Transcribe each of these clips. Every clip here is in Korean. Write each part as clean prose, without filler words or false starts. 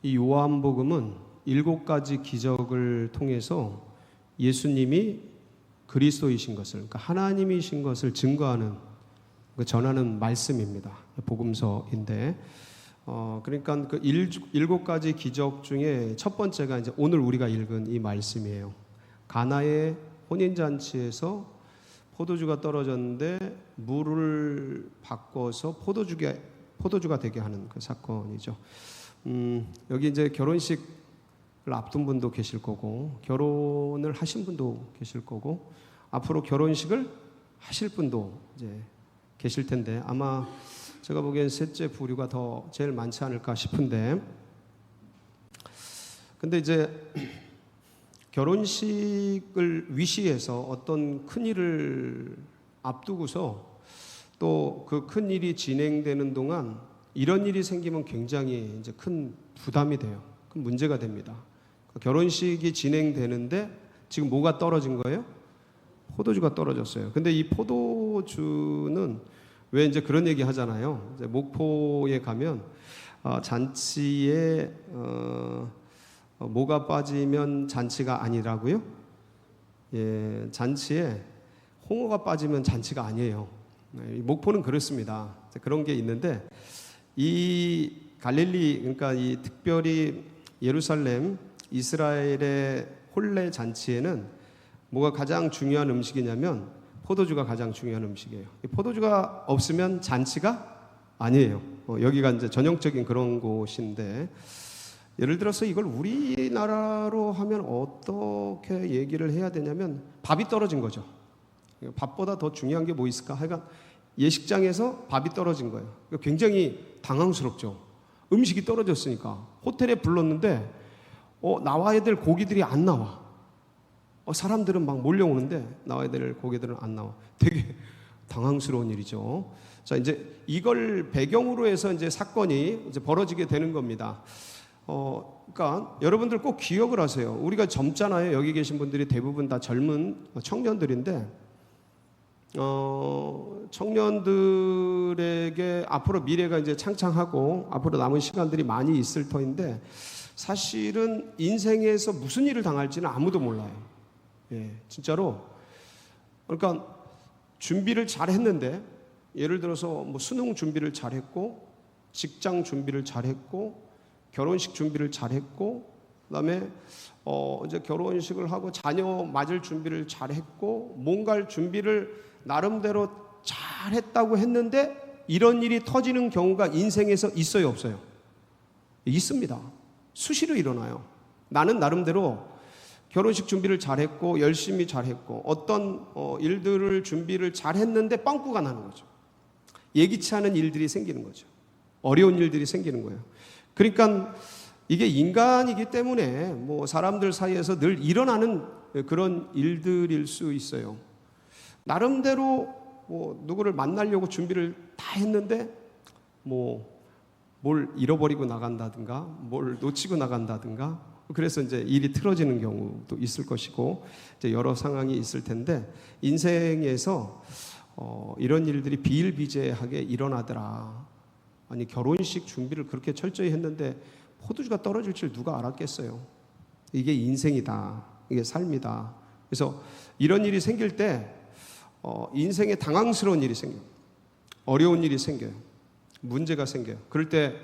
이 요한복음은 7가지 기적을 통해서 예수님이 그리스도이신 것을, 그러니까 하나님이신 것을 증거하는, 전하는 말씀입니다. 복음서인데, 그러니까 그 7가지 기적 중에 첫 번째가 이제 오늘 우리가 읽은 이 말씀이에요. 가나의 혼인잔치에서 포도주가 떨어졌는데 물을 바꿔서 포도주가 되게 하는 그 사건이죠. 여기 이제 결혼식을 앞둔 분도 계실 거고, 결혼을 하신 분도 계실 거고, 앞으로 결혼식을 하실 분도 이제 계실 텐데, 아마 제가 보기엔 셋째 부류가 더 제일 많지 않을까 싶은데, 근데 이제 결혼식을 위시해서 어떤 큰 일을 앞두고서 또 그 큰 일이 진행되는 동안 이런 일이 생기면 굉장히 이제 큰 부담이 돼요. 큰 문제가 됩니다. 결혼식이 진행되는데 지금 뭐가 떨어진 거예요? 포도주가 떨어졌어요. 근데 이 포도주는 왜 이제 그런 얘기 하잖아요. 이제 목포에 가면 잔치에 뭐가 빠지면 잔치가 아니라고요? 예, 잔치에 홍어가 빠지면 잔치가 아니에요. 목포는 그렇습니다. 그런 게 있는데, 이 갈릴리, 그러니까 이 특별히 예루살렘, 이스라엘의 혼례 잔치에는 뭐가 가장 중요한 음식이냐면 포도주가 가장 중요한 음식이에요. 포도주가 없으면 잔치가 아니에요. 여기가 이제 전형적인 그런 곳인데, 예를 들어서 이걸 우리나라로 하면 어떻게 얘기를 해야 되냐면 밥이 떨어진 거죠. 밥보다 더 중요한 게 뭐 있을까? 하여간 예식장에서 밥이 떨어진 거예요. 굉장히 당황스럽죠. 음식이 떨어졌으니까. 호텔에 불렀는데 나와야 될 고기들이 안 나와. 사람들은 막 몰려오는데 나와야 될 고기들은 안 나와. 되게 당황스러운 일이죠. 자, 이제 이걸 배경으로 해서 이제 사건이 이제 벌어지게 되는 겁니다. 그러니까 여러분들 꼭 기억을 하세요. 우리가 젊잖아요. 여기 계신 분들이 대부분 다 젊은 청년들인데, 청년들에게 앞으로 미래가 이제 창창하고 앞으로 남은 시간들이 많이 있을 터인데, 사실은 인생에서 무슨 일을 당할지는 아무도 몰라요. 예, 진짜로. 그러니까 준비를 잘 했는데, 예를 들어서 뭐 수능 준비를 잘 했고, 직장 준비를 잘 했고, 결혼식 준비를 잘 했고, 그다음에 이제 결혼식을 하고 자녀 맞을 준비를 잘 했고, 뭔가를 준비를 나름대로 잘 했다고 했는데 이런 일이 터지는 경우가 인생에서 있어요, 없어요? 있습니다. 수시로 일어나요. 나는 나름대로 결혼식 준비를 잘했고 열심히 잘했고 어떤 일들을 준비를 잘했는데 빵꾸가 나는 거죠. 예기치 않은 일들이 생기는 거죠. 어려운 일들이 생기는 거예요. 그러니까 이게 인간이기 때문에 뭐 사람들 사이에서 늘 일어나는 그런 일들일 수 있어요. 나름대로 뭐 누구를 만나려고 준비를 다 했는데 뭐 뭘 잃어버리고 나간다든가 뭘 놓치고 나간다든가, 그래서 이제 일이 틀어지는 경우도 있을 것이고, 이제 여러 상황이 있을 텐데, 인생에서 이런 일들이 비일비재하게 일어나더라. 아니, 결혼식 준비를 그렇게 철저히 했는데 포도주가 떨어질 줄 누가 알았겠어요? 이게 인생이다. 이게 삶이다. 그래서 이런 일이 생길 때 인생에 당황스러운 일이 생겨요. 어려운 일이 생겨요. 문제가 생겨요. 그럴 때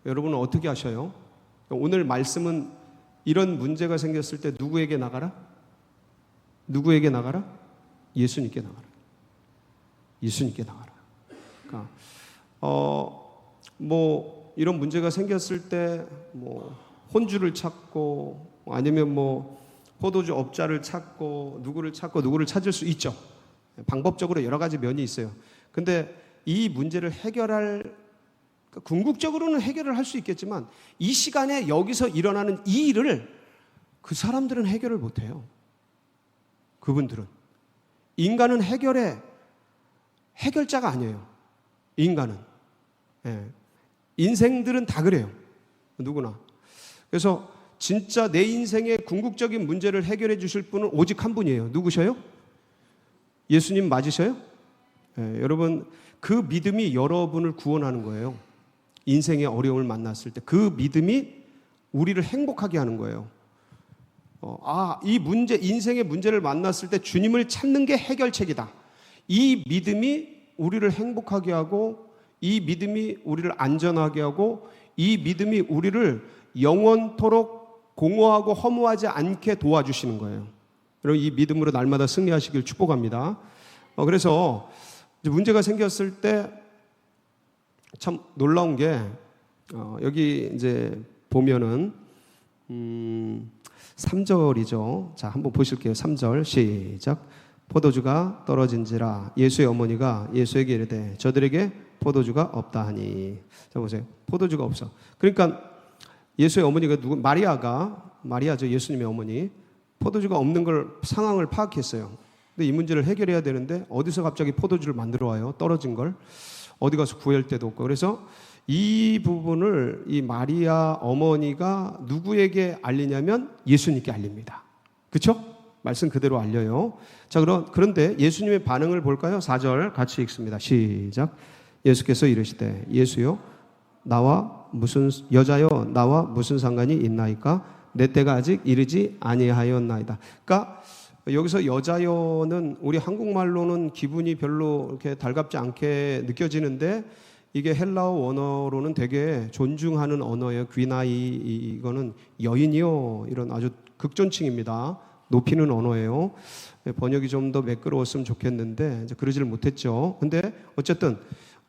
여러분은 어떻게 하셔요? 오늘 말씀은 이런 문제가 생겼을 때 누구에게 나가라? 누구에게 나가라? 예수님께 나가라. 예수님께 나가라. 그러니까 뭐 이런 문제가 생겼을 때 뭐 혼주를 찾고 아니면 뭐 포도주 업자를 찾고 누구를 찾을 수 있죠. 방법적으로 여러 가지 면이 있어요. 근데 이 문제를 궁극적으로는 해결을 할 수 있겠지만, 이 시간에 여기서 일어나는 이 일을 그 사람들은 해결을 못해요. 그분들은. 인간은 해결자가 아니에요. 인간은. 예. 인생들은 다 그래요. 누구나. 그래서 진짜 내 인생의 궁극적인 문제를 해결해 주실 분은 오직 한 분이에요. 누구셔요? 예수님 맞으셔요? 예, 여러분, 그 믿음이 여러분을 구원하는 거예요. 인생의 어려움을 만났을 때 그 믿음이 우리를 행복하게 하는 거예요. 이 문제, 인생의 문제를 만났을 때 주님을 찾는 게 해결책이다. 이 믿음이 우리를 행복하게 하고, 이 믿음이 우리를 안전하게 하고, 이 믿음이 우리를 영원토록 공허하고 허무하지 않게 도와주시는 거예요. 여러분, 이 믿음으로 날마다 승리하시길 축복합니다. 그래서 문제가 생겼을 때 참 놀라운 게, 여기 이제 보면은 3절이죠. 자, 한번 보실게요. 3절 시작. 포도주가 떨어진지라 예수의 어머니가 예수에게 이르되 저들에게 포도주가 없다 하니. 자, 보세요. 포도주가 없어. 그러니까 예수의 어머니가 마리아죠. 예수님의 어머니. 포도주가 없는 걸, 상황을 파악했어요. 근데 이 문제를 해결해야 되는데 어디서 갑자기 포도주를 만들어 와요? 떨어진 걸. 어디 가서 구할 데도 없고. 그래서 이 부분을 이 마리아 어머니가 누구에게 알리냐면 예수님께 알립니다. 그렇죠? 말씀 그대로 알려요. 자, 그런데 예수님의 반응을 볼까요? 4절 같이 읽습니다. 시작. 예수께서 이르시되 예수여 여자여 나와 무슨 상관이 있나이까? 내 때가 아직 이르지 아니하였나이다. 그러니까 여기서 여자여는 우리 한국말로는 기분이 별로 이렇게 달갑지 않게 느껴지는데, 이게 헬라어 원어로는 되게 존중하는 언어예요. 귀나이, 이거는 여인이요, 이런 아주 극존칭입니다. 높이는 언어예요. 번역이 좀 더 매끄러웠으면 좋겠는데 이제 그러지를 못했죠. 근데 어쨌든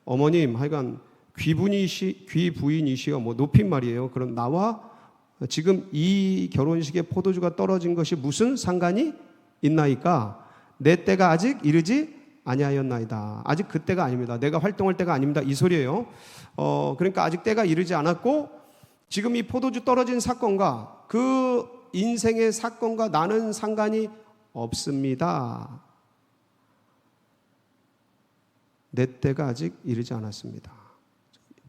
어머님, 하여간 귀부인이시여, 뭐 높임말이에요. 그럼 나와 지금 이 결혼식에 포도주가 떨어진 것이 무슨 상관이 있나이까? 내 때가 아직 이르지 아니하였나이다. 아직 그 때가 아닙니다. 내가 활동할 때가 아닙니다. 이 소리예요. 그러니까 아직 때가 이르지 않았고, 지금 이 포도주 떨어진 사건과 그 인생의 사건과 나는 상관이 없습니다. 내 때가 아직 이르지 않았습니다.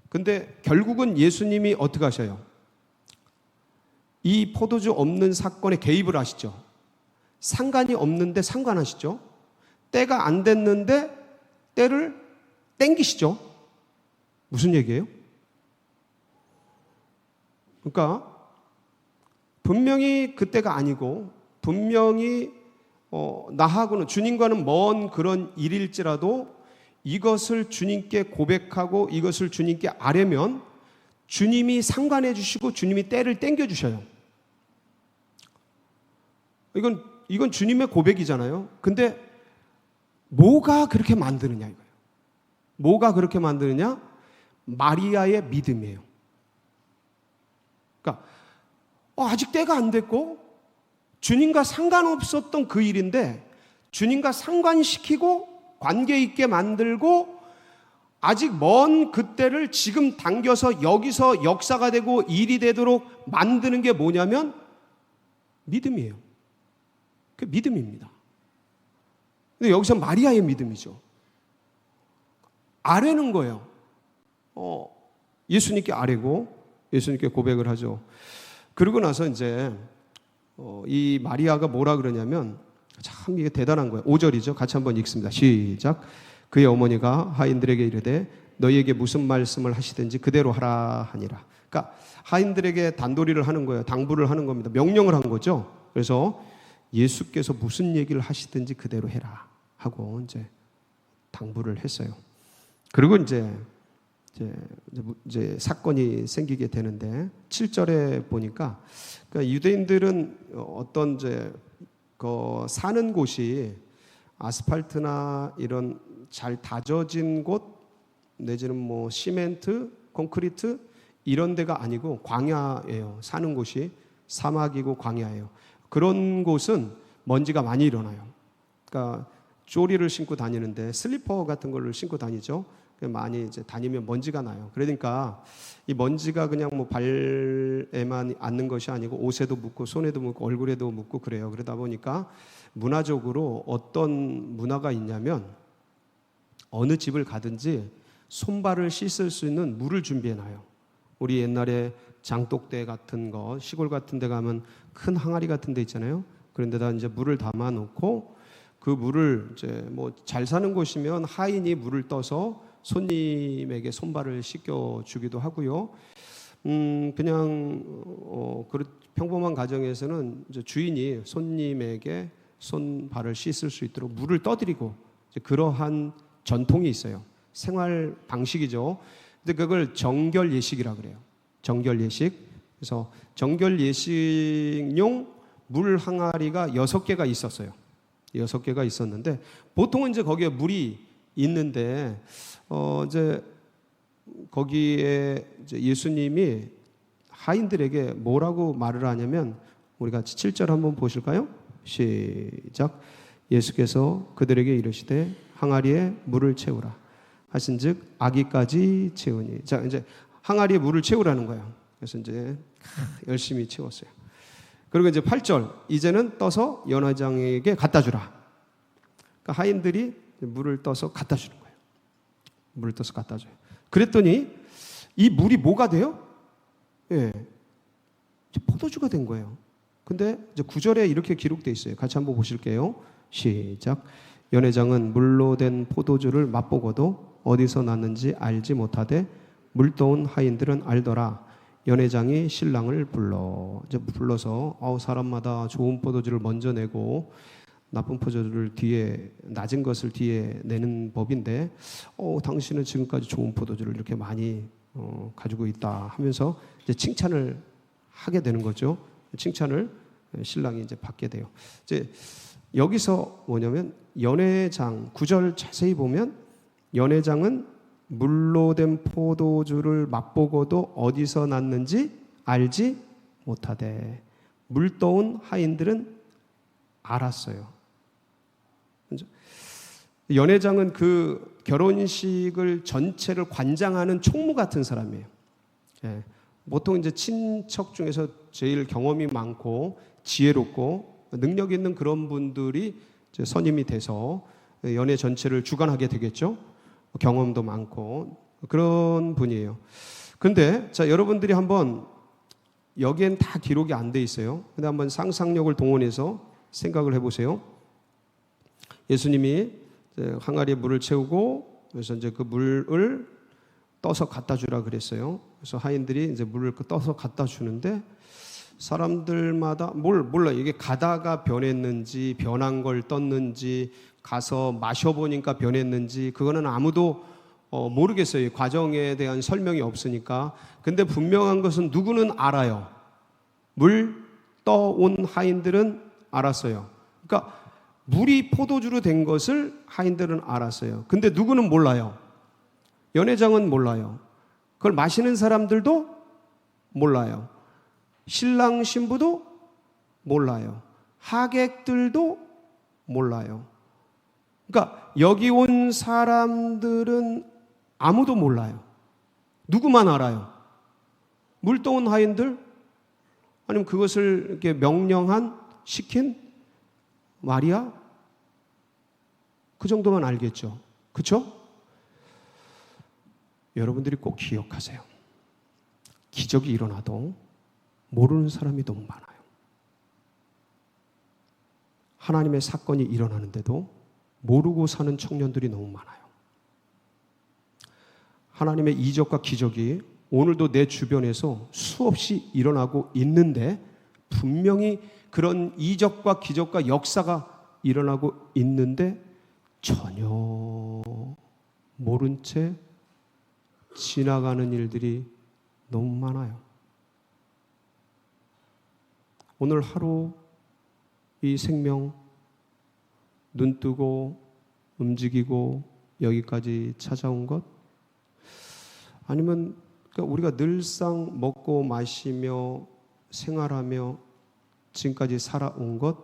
근데 결국은 예수님이 어떻게 하셔요? 이 포도주 없는 사건에 개입을 하시죠. 상관이 없는데 상관하시죠. 때가 안 됐는데 때를 땡기시죠. 무슨 얘기예요? 그러니까 분명히 그때가 아니고, 분명히 나하고는, 주님과는 먼 그런 일일지라도 이것을 주님께 고백하고 이것을 주님께 아뢰면 주님이 상관해 주시고 주님이 때를 땡겨 주셔요. 이건 주님의 고백이잖아요. 근데 뭐가 그렇게 만드느냐 이거예요. 뭐가 그렇게 만드느냐? 마리아의 믿음이에요. 그러니까 아직 때가 안 됐고 주님과 상관없었던 그 일인데 주님과 상관시키고 관계 있게 만들고 아직 먼 그때를 지금 당겨서 여기서 역사가 되고 일이 되도록 만드는 게 뭐냐면 믿음이에요. 그 믿음입니다. 근데 여기서 마리아의 믿음이죠. 아뢰는 거예요. 예수님께 아뢰고 예수님께 고백을 하죠. 그러고 나서 이제 이 마리아가 뭐라 그러냐면 참 이게 대단한 거예요. 5절이죠. 같이 한번 읽습니다. 시작. 그의 어머니가 하인들에게 이르되 너희에게 무슨 말씀을 하시든지 그대로 하라 하니라. 그러니까 하인들에게 단도리를 하는 거예요. 당부를 하는 겁니다. 명령을 한 거죠. 그래서 예수께서 무슨 얘기를 하시든지 그대로 해라 하고 이제 당부를 했어요. 그리고 이제 사건이 생기게 되는데 7절에 보니까 그러니까 유대인들은 어떤 사는 곳이 아스팔트나 이런 잘 다져진 곳 내지는 뭐 시멘트, 콘크리트 이런 데가 아니고 광야예요. 사는 곳이 사막이고 광야예요. 그런 곳은 먼지가 많이 일어나요. 그러니까 조리를 신고 다니는데 슬리퍼 같은 걸 신고 다니죠. 많이 이제 다니면 먼지가 나요. 그러니까 이 먼지가 그냥 뭐 발에만 앉는 것이 아니고 옷에도 묻고 손에도 묻고 얼굴에도 묻고 그래요. 그러다 보니까 문화적으로 어떤 문화가 있냐면 어느 집을 가든지 손발을 씻을 수 있는 물을 준비해 놔요. 우리 옛날에 장독대 같은 거 시골 같은 데 가면 큰 항아리 같은 데 있잖아요. 그런 데다 이제 물을 담아 놓고 그 물을 이제 뭐 잘 사는 곳이면 하인이 물을 떠서 손님에게 손발을 씻겨 주기도 하고요. 그냥 평범한 가정에서는 이제 주인이 손님에게 손발을 씻을 수 있도록 물을 떠드리고 이제 그러한 전통이 있어요. 생활 방식이죠. 근데 그걸 정결 예식이라 그래요. 정결 예식. 그래서 정결 예식용 물 항아리가 6개가 있었어요. 6개가 있었는데 보통은 이제 거기에 물이 있는데 이제 거기에 이제 예수님이 하인들에게 뭐라고 말을 하냐면 우리 같이 7절 한번 보실까요? 시작. 예수께서 그들에게 이르시되 항아리에 물을 채우라 하신즉 아기까지 채우니. 자, 이제 항아리에 물을 채우라는 거예요. 그래서 이제 열심히 채웠어요. 그리고 이제 8절 이제는 떠서 연회장에게 갖다 주라. 그러니까 하인들이 물을 떠서 갖다 주는 거예요. 물을 떠서 갖다 줘요. 그랬더니 이 물이 뭐가 돼요? 예, 포도주가 된 거예요. 근데 이제 9절에 이렇게 기록되어 있어요. 같이 한번 보실게요. 시작. 연회장은 물로 된 포도주를 맛보고도 어디서 났는지 알지 못하되 물떠온 하인들은 알더라. 연회장이 신랑을 불러서 사람마다 좋은 포도주를 먼저 내고 나쁜 포도주를 뒤에, 낮은 것을 뒤에 내는 법인데 당신은 지금까지 좋은 포도주를 이렇게 많이 가지고 있다 하면서 이제 칭찬을 하게 되는 거죠. 칭찬을 신랑이 이제 받게 돼요. 이제 여기서 뭐냐면 연회장 9절 자세히 보면 연회장은 물로 된 포도주를 맛보고도 어디서 났는지 알지 못하되 물떠온 하인들은 알았어요. 연회장은 그 결혼식을 전체를 관장하는 총무 같은 사람이에요. 예. 보통 이제 친척 중에서 제일 경험이 많고 지혜롭고 능력 있는 그런 분들이 이제 선임이 돼서 연회 전체를 주관하게 되겠죠. 경험도 많고 그런 분이에요. 근데 자, 여러분들이 한번 여기엔 다 기록이 안 돼 있어요. 근데 한번 상상력을 동원해서 생각을 해보세요. 예수님이 항아리에 물을 채우고 그래서 이제 그 물을 떠서 갖다 주라 그랬어요. 그래서 하인들이 이제 물을 떠서 갖다 주는데 사람들마다 몰라. 이게 가다가 변했는지 변한 걸 떴는지 가서 마셔보니까 변했는지 그거는 아무도 모르겠어요. 이 과정에 대한 설명이 없으니까. 근데 분명한 것은 누구는 알아요. 물 떠온 하인들은 알았어요. 그러니까 물이 포도주로 된 것을 하인들은 알았어요. 근데 누구는 몰라요. 연회장은 몰라요. 그걸 마시는 사람들도 몰라요. 신랑 신부도 몰라요. 하객들도 몰라요. 그러니까 여기 온 사람들은 아무도 몰라요. 누구만 알아요? 물 떠온 하인들? 아니면 그것을 이렇게 시킨 마리아? 그 정도만 알겠죠. 그렇죠? 여러분들이 꼭 기억하세요. 기적이 일어나도 모르는 사람이 너무 많아요. 하나님의 사건이 일어나는데도 모르고 사는 청년들이 너무 많아요. 하나님의 이적과 기적이 오늘도 내 주변에서 수없이 일어나고 있는데 분명히 그런 이적과 기적과 역사가 일어나고 있는데 전혀 모른 채 지나가는 일들이 너무 많아요. 오늘 하루 이 생명 눈 뜨고 움직이고 여기까지 찾아온 것 아니면 우리가 늘상 먹고 마시며 생활하며 지금까지 살아온 것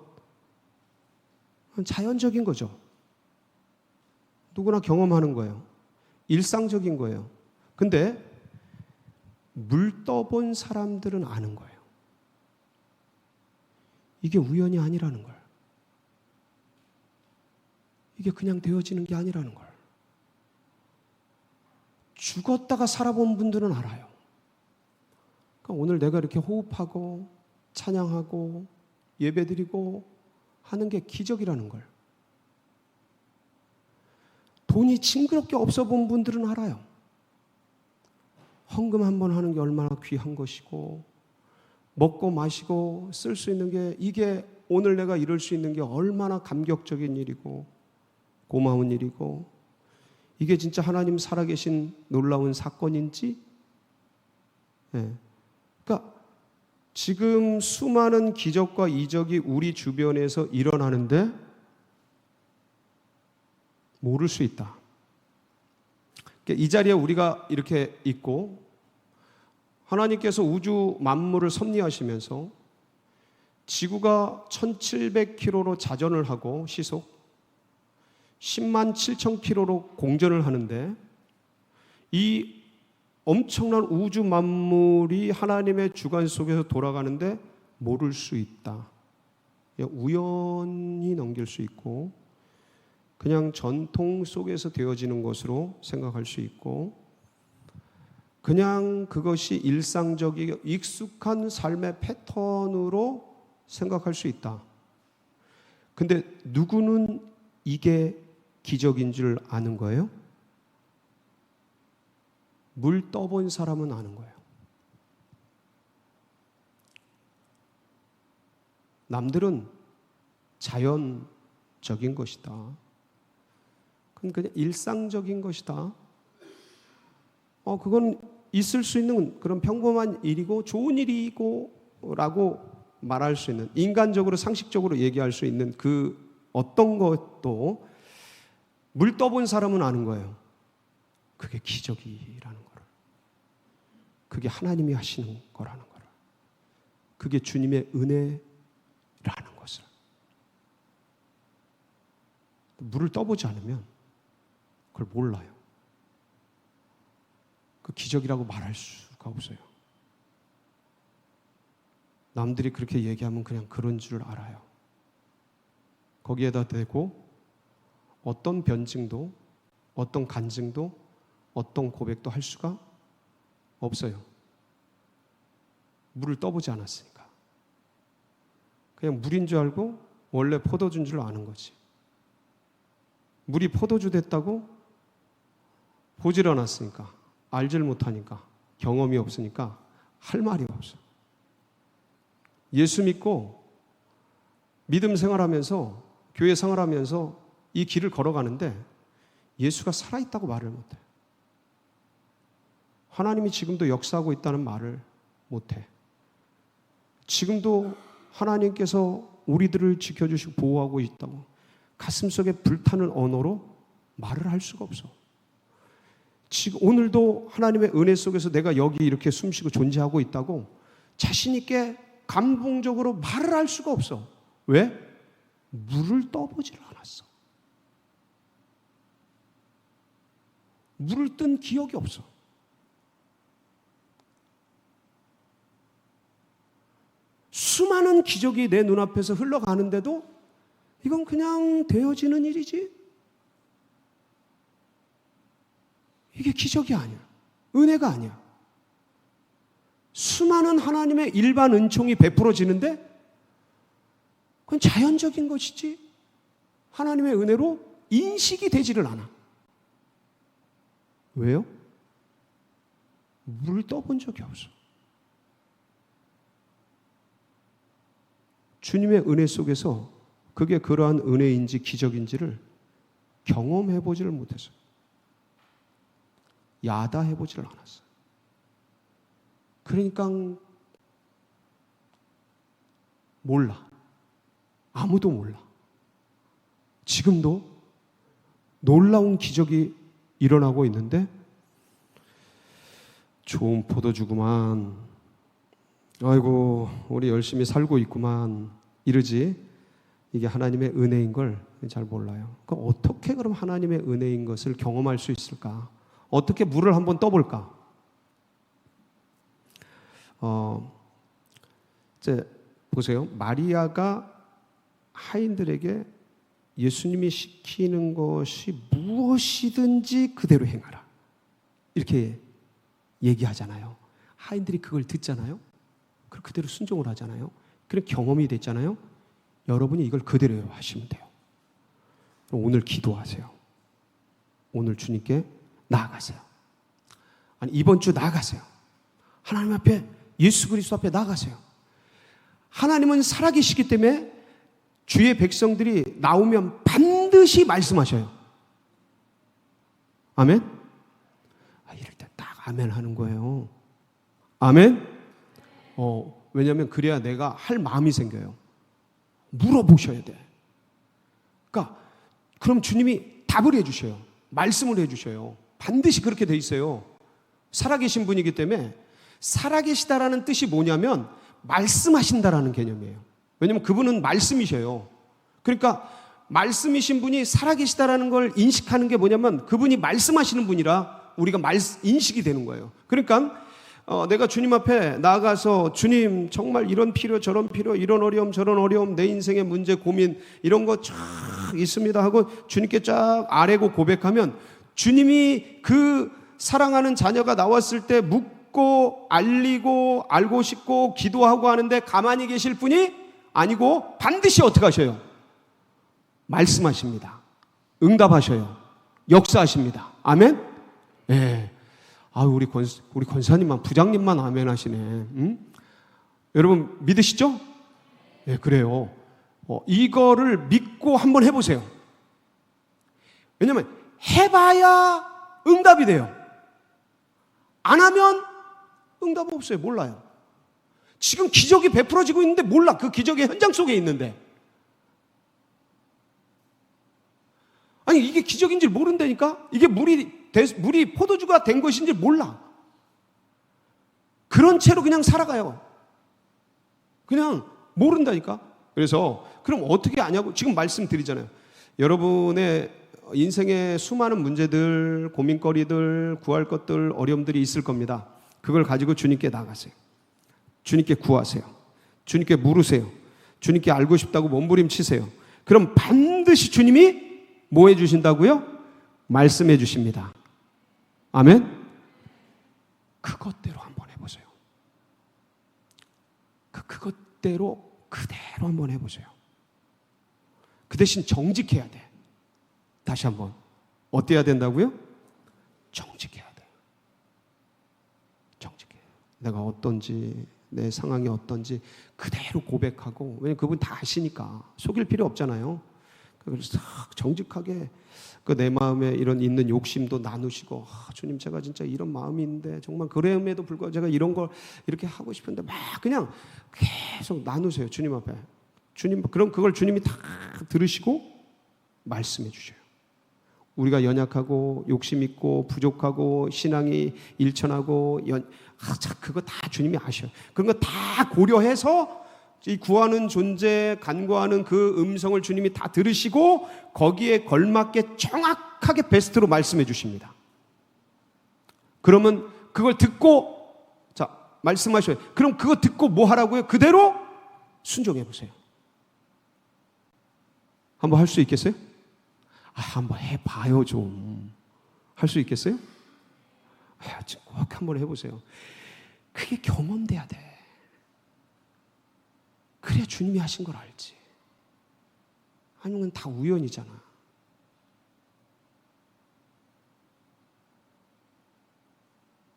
자연적인 거죠. 누구나 경험하는 거예요. 일상적인 거예요. 근데 물 떠본 사람들은 아는 거예요. 이게 우연이 아니라는 걸. 이게 그냥 되어지는 게 아니라는 걸. 죽었다가 살아본 분들은 알아요. 그러니까 오늘 내가 이렇게 호흡하고 찬양하고 예배드리고 하는 게 기적이라는 걸. 돈이 징그럽게 없어 본 분들은 알아요. 헌금 한 번 하는 게 얼마나 귀한 것이고, 먹고 마시고 쓸 수 있는 게, 이게 오늘 내가 이럴 수 있는 게 얼마나 감격적인 일이고 고마운 일이고, 이게 진짜 하나님 살아계신 놀라운 사건인지. 그러니까 지금 수많은 기적과 이적이 우리 주변에서 일어나는데 모를 수 있다. 이 자리에 우리가 이렇게 있고, 하나님께서 우주 만물을 섭리하시면서 지구가 1700km로 자전을 하고 시속 10만 7천 km로 공전을 하는데, 이 엄청난 우주 만물이 하나님의 주관 속에서 돌아가는데 모를 수 있다. 우연히 넘길 수 있고, 그냥 전통 속에서 되어지는 것으로 생각할 수 있고, 그냥 그것이 일상적이고 익숙한 삶의 패턴으로 생각할 수 있다. 근데 누구는 이게 기적인 줄 아는 거예요? 물 떠본 사람은 아는 거예요. 남들은 자연적인 것이다. 그건 그냥 일상적인 것이다. 그건 있을 수 있는 그런 평범한 일이고 좋은 일이고 라고 말할 수 있는, 인간적으로 상식적으로 얘기할 수 있는 그 어떤 것도 물 떠본 사람은 아는 거예요. 그게 기적이라는 거를, 그게 하나님이 하시는 거라는 거를, 그게 주님의 은혜라는 것을. 물을 떠보지 않으면 그걸 몰라요. 그 기적이라고 말할 수가 없어요. 남들이 그렇게 얘기하면 그냥 그런 줄 알아요. 거기에다 대고 어떤 변증도, 어떤 간증도, 어떤 고백도 할 수가 없어요. 물을 떠보지 않았으니까. 그냥 물인 줄 알고 원래 포도주인 줄 아는 거지. 물이 포도주 됐다고 보질 않았으니까, 알질 못하니까, 경험이 없으니까 할 말이 없어. 예수 믿고 믿음 생활하면서, 교회 생활하면서 이 길을 걸어가는데 예수가 살아있다고 말을 못해. 하나님이 지금도 역사하고 있다는 말을 못해. 지금도 하나님께서 우리들을 지켜주시고 보호하고 있다고 가슴속에 불타는 언어로 말을 할 수가 없어. 지금 오늘도 하나님의 은혜 속에서 내가 여기 이렇게 숨쉬고 존재하고 있다고 자신 있게 감동적으로 말을 할 수가 없어. 왜? 물을 떠보지를 않았어. 물을 뜬 기억이 없어. 수많은 기적이 내 눈앞에서 흘러가는데도 이건 그냥 되어지는 일이지, 이게 기적이 아니야. 은혜가 아니야. 수많은 하나님의 일반 은총이 베풀어지는데 그건 자연적인 것이지 하나님의 은혜로 인식이 되지를 않아. 왜요? 물을 떠본 적이 없어. 주님의 은혜 속에서 그게 그러한 은혜인지 기적인지를 경험해 보지를 못했어요. 야다해 보지를 않았어요. 그러니까 몰라. 아무도 몰라. 지금도 놀라운 기적이 일어나고 있는데 좋은 포도주구만, 아이고 우리 열심히 살고 있구만 이러지, 이게 하나님의 은혜인 걸 잘 몰라요. 그럼 어떻게 그럼 하나님의 은혜인 것을 경험할 수 있을까? 어떻게 물을 한번 떠볼까? 이제 보세요. 마리아가 하인들에게 예수님이 시키는 것이 무엇이든지 그대로 행하라, 이렇게 얘기하잖아요. 하인들이 그걸 듣잖아요. 그걸 그대로 순종을 하잖아요. 그런 경험이 됐잖아요. 여러분이 이걸 그대로 하시면 돼요. 오늘 기도하세요. 오늘 주님께 나아가세요. 아니, 이번 주 나아가세요. 하나님 앞에, 예수 그리스도 앞에 나아가세요. 하나님은 살아계시기 때문에 주의 백성들이 나오면 반드시 말씀하셔요. 아멘? 이럴 때 딱 아멘 하는 거예요. 아멘? 왜냐하면 그래야 내가 할 마음이 생겨요. 물어보셔야 돼. 그러니까 그럼 주님이 답을 해주셔요. 말씀을 해주셔요. 반드시 그렇게 돼 있어요. 살아계신 분이기 때문에, 살아계시다라는 뜻이 뭐냐면 말씀하신다라는 개념이에요. 왜냐하면 그분은 말씀이셔요. 그러니까 말씀이신 분이 살아계시다라는 걸 인식하는 게 뭐냐면 그분이 말씀하시는 분이라 우리가 인식이 되는 거예요. 그러니까 내가 주님 앞에 나아가서 주님 정말 이런 필요 저런 필요 이런 어려움 저런 어려움 내 인생의 문제 고민 이런 거 쫙 있습니다 하고 주님께 쫙 아뢰고 고백하면 주님이 그 사랑하는 자녀가 나왔을 때 묻고 알리고 알고 싶고 기도하고 하는데 가만히 계실 분이 아니고 반드시 어떻게 하셔요? 말씀하십니다. 응답하셔요. 역사하십니다. 아멘? 예. 우리 권사님만, 부장님만 아멘 하시네. 응? 여러분 믿으시죠? 예, 그래요. 이거를 믿고 한번 해보세요. 왜냐면 해봐야 응답이 돼요. 안 하면 응답 없어요. 몰라요. 지금 기적이 베풀어지고 있는데 몰라. 그 기적의 현장 속에 있는데. 아니 이게 기적인지 모른다니까? 이게 물이 포도주가 된 것인지 몰라. 그런 채로 그냥 살아가요. 그냥 모른다니까? 그래서 그럼 어떻게 아냐고 지금 말씀드리잖아요. 여러분의 인생의 수많은 문제들, 고민거리들, 구할 것들, 어려움들이 있을 겁니다. 그걸 가지고 주님께 나가세요. 주님께 구하세요. 주님께 물으세요. 주님께 알고 싶다고 몸부림치세요. 그럼 반드시 주님이 뭐 해주신다고요? 말씀해 주십니다. 아멘? 그것대로 한번 해보세요. 그것대로 그대로 한번 해보세요. 그 대신 정직해야 돼. 다시 한번. 어때야 된다고요? 정직해야 돼. 정직해요. 내가 어떤지, 내 상황이 어떤지 그대로 고백하고, 왜냐면 그분 다 아시니까 속일 필요 없잖아요. 그래서 정직하게 내 마음에 이런 있는 욕심도 나누시고, 주님 제가 진짜 이런 마음이 있는데 정말 그럼에도 불구하고 제가 이런 걸 이렇게 하고 싶은데 막 그냥 계속 나누세요. 주님 앞에. 주님, 그럼 그걸 주님이 다 들으시고 말씀해 주셔요. 우리가 연약하고 욕심 있고 부족하고 신앙이 일천하고 그거 다 주님이 아셔요. 그런 거 다 고려해서 이 구하는 존재, 간구하는 그 음성을 주님이 다 들으시고 거기에 걸맞게 정확하게 베스트로 말씀해 주십니다. 그러면 그걸 듣고, 자, 말씀하셔요. 그럼 그거 듣고 뭐 하라고요? 그대로 순종해 보세요. 한번 할 수 있겠어요? 한번 해봐요 좀. 할 수 있겠어요? 꼭 한번 해보세요. 그게 경험돼야 돼. 그래야 주님이 하신 걸 알지. 아니면 다 우연이잖아.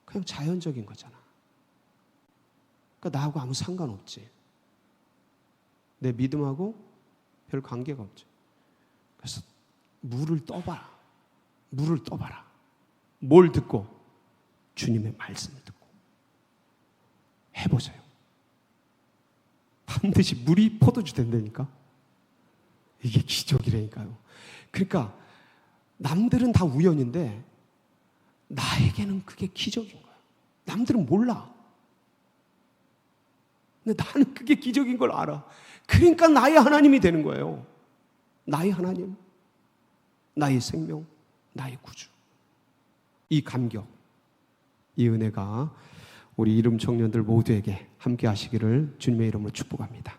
그냥 자연적인 거잖아. 그러니까 나하고 아무 상관없지. 내 믿음하고 별 관계가 없지. 그래서 물을 떠봐라. 물을 떠봐라. 뭘 듣고? 주님의 말씀을 듣고. 해보세요. 반드시 물이 포도주 된다니까. 이게 기적이라니까요. 그러니까 남들은 다 우연인데 나에게는 그게 기적인 거야. 남들은 몰라. 근데 나는 그게 기적인 걸 알아. 그러니까 나의 하나님이 되는 거예요. 나의 하나님, 나의 생명, 나의 구주. 이 감격, 이 은혜가 우리 이름 청년들 모두에게 함께 하시기를 주님의 이름으로 축복합니다.